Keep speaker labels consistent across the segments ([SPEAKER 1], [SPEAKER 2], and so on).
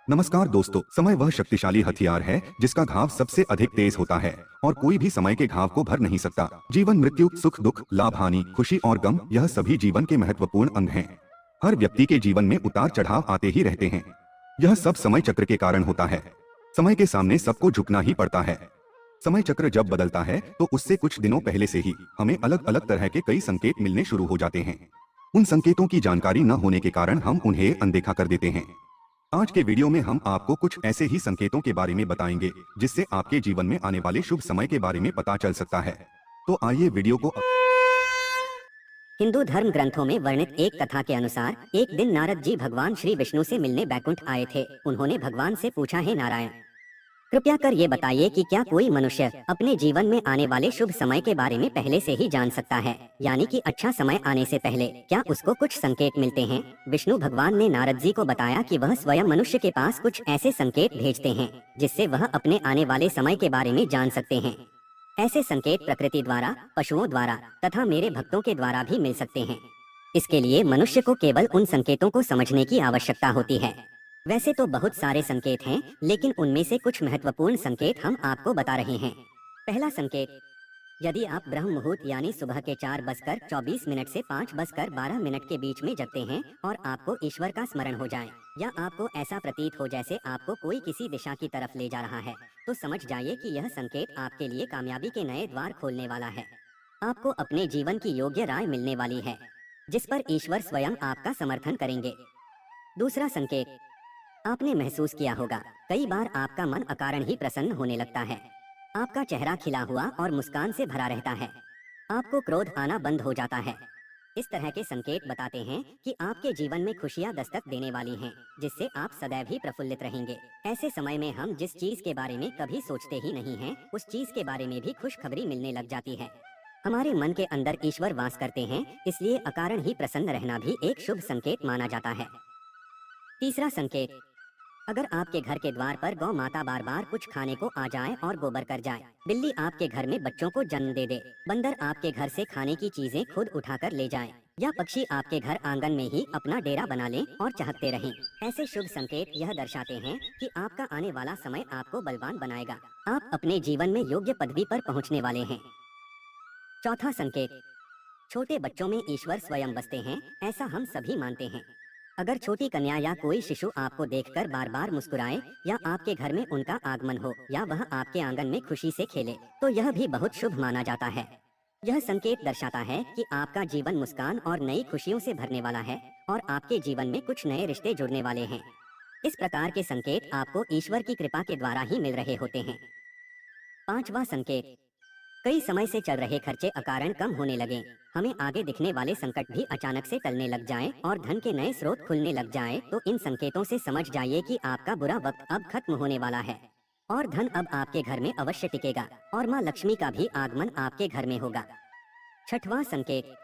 [SPEAKER 1] नमस्कार दोस्तों, समय वह शक्तिशाली हथियार है जिसका घाव सबसे अधिक तेज होता है और कोई भी समय के घाव को भर नहीं सकता। जीवन, मृत्यु, सुख दुख, लाभ हानि, खुशी और गम, यह सभी जीवन के महत्वपूर्ण अंग हैं। हर व्यक्ति के जीवन में उतार चढ़ाव आते ही रहते हैं। यह सब समय चक्र के कारण होता है। समय के सामने सबको झुकना ही पड़ता है। समय चक्र जब बदलता है तो उससे कुछ दिनों पहले से ही हमें अलग अलग तरह के कई संकेत मिलने शुरू हो जाते हैं। उन संकेतों की जानकारी न होने के कारण हम उन्हें अनदेखा कर देते हैं। आज के वीडियो में हम आपको कुछ ऐसे ही संकेतों के बारे में बताएंगे जिससे आपके जीवन में आने वाले शुभ समय के बारे में पता चल सकता है। तो आइए वीडियो को।
[SPEAKER 2] हिंदू धर्म ग्रंथों में वर्णित एक कथा के अनुसार एक दिन नारद जी भगवान श्री विष्णु से मिलने बैकुंठ आए थे। उन्होंने भगवान से पूछा, हे नारायण, कृपया कर ये बताइए कि क्या कोई मनुष्य अपने जीवन में आने वाले शुभ समय के बारे में पहले से ही जान सकता है, यानी कि अच्छा समय आने से पहले क्या उसको कुछ संकेत मिलते हैं। विष्णु भगवान ने नारद जी को बताया कि वह स्वयं मनुष्य के पास कुछ ऐसे संकेत भेजते हैं जिससे वह अपने आने वाले समय के बारे में जान सकते हैं। ऐसे संकेत प्रकृति द्वारा, पशुओं द्वारा तथा मेरे भक्तों के द्वारा भी मिल सकते हैं। इसके लिए मनुष्य को केवल उन संकेतों को समझने की आवश्यकता होती है। वैसे तो बहुत सारे संकेत हैं, लेकिन उनमें से कुछ महत्वपूर्ण संकेत हम आपको बता रहे हैं। पहला संकेत, यदि आप ब्रह्म मुहूर्त यानी सुबह के 4:24 से 5:12 के बीच में जगते हैं और आपको ईश्वर का स्मरण हो जाए, या आपको ऐसा प्रतीत हो जैसे आपको कोई किसी दिशा की तरफ ले जा रहा है, तो समझ जाइए कि यह संकेत आपके लिए कामयाबी के नए द्वार खोलने वाला है। आपको अपने जीवन की योग्य राय मिलने वाली है, जिस पर ईश्वर स्वयं आपका समर्थन करेंगे। दूसरा संकेत, आपने महसूस किया होगा, कई बार आपका मन अकारण ही प्रसन्न होने लगता है। आपका चेहरा खिला हुआ और मुस्कान से भरा रहता है। आपको क्रोध आना बंद हो जाता है। इस तरह के संकेत बताते हैं कि आपके जीवन में खुशियां दस्तक देने वाली हैं, जिससे आप सदैव ही प्रफुल्लित रहेंगे। ऐसे समय में हम जिस चीज के बारे में कभी सोचते ही नहीं हैं, उस चीज के बारे में भी खुशखबरी मिलने लग जाती है। हमारे मन के अंदर ईश्वर वास करते हैं, इसलिए अकारण ही प्रसन्न रहना भी एक शुभ संकेत माना जाता है। तीसरा संकेत, अगर आपके घर के द्वार पर गौ माता बार बार कुछ खाने को आ जाए और गोबर कर जाए, बिल्ली आपके घर में बच्चों को जन्म दे दे, बंदर आपके घर से खाने की चीजें खुद उठाकर ले जाए, या पक्षी आपके घर आंगन में ही अपना डेरा बना लें और चहकते रहें, ऐसे शुभ संकेत यह दर्शाते हैं कि आपका आने वाला समय आपको बलवान बनाएगा। आप अपने जीवन में योग्य पदवी पर पहुंचने वाले हैं। चौथा संकेत, छोटे बच्चों में ईश्वर स्वयं बसते हैं, ऐसा हम सभी मानते हैं। अगर छोटी कन्या या कोई शिशु आपको देखकर बार बार मुस्कुराए, या आपके घर में उनका आगमन हो, या वह आपके आंगन में खुशी से खेले, तो यह भी बहुत शुभ माना जाता है। यह संकेत दर्शाता है कि आपका जीवन मुस्कान और नई खुशियों से भरने वाला है और आपके जीवन में कुछ नए रिश्ते जुड़ने वाले हैं। इस प्रकार के संकेत आपको ईश्वर की कृपा के द्वारा ही मिल रहे होते हैं। पांचवा संकेत, कई समय से चल रहे खर्चे अकारण कम होने लगे, हमें आगे दिखने वाले संकट भी अचानक से टलने लग जाएं और धन के नए स्रोत खुलने लग जाएं, तो इन संकेतों से समझ जाइए कि आपका बुरा वक्त अब खत्म होने वाला है और धन अब आपके घर में अवश्य टिकेगा और माँ लक्ष्मी का भी आगमन आपके घर में होगा। छठवां संकेत,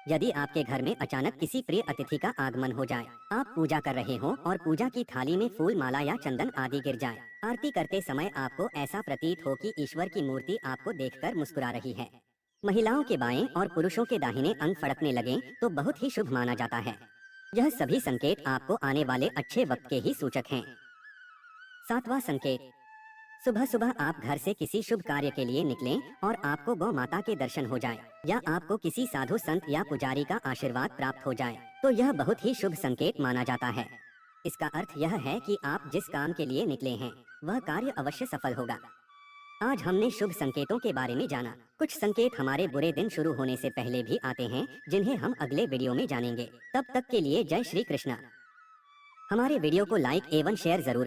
[SPEAKER 2] यदि आपके घर में अचानक किसी प्रिय अतिथि का आगमन हो जाए, आप पूजा कर रहे हो और पूजा की थाली में फूल, माला या चंदन आदि गिर जाए, आरती करते समय आपको ऐसा प्रतीत हो कि ईश्वर की मूर्ति आपको देखकर मुस्कुरा रही है, महिलाओं के बाएं और पुरुषों के दाहिने अंग फड़कने लगे, तो बहुत ही शुभ माना जाता है। यह सभी संकेत आपको आने वाले अच्छे वक्त के ही सूचक हैं। सातवां संकेत, सुबह सुबह आप घर से किसी शुभ कार्य के लिए निकलें और आपको गौ माता के दर्शन हो जाए, या आपको किसी साधु संत या पुजारी का आशीर्वाद प्राप्त हो जाए, तो यह बहुत ही शुभ संकेत माना जाता है। इसका अर्थ यह है कि आप जिस काम के लिए निकले हैं वह कार्य अवश्य सफल होगा। आज हमने शुभ संकेतों के बारे में जाना। कुछ संकेत हमारे बुरे दिन शुरू होने से पहले भी आते हैं, जिन्हें हम अगले वीडियो में जानेंगे। तब तक के लिए जय श्री कृष्णा। हमारे वीडियो को लाइक एवं शेयर जरूर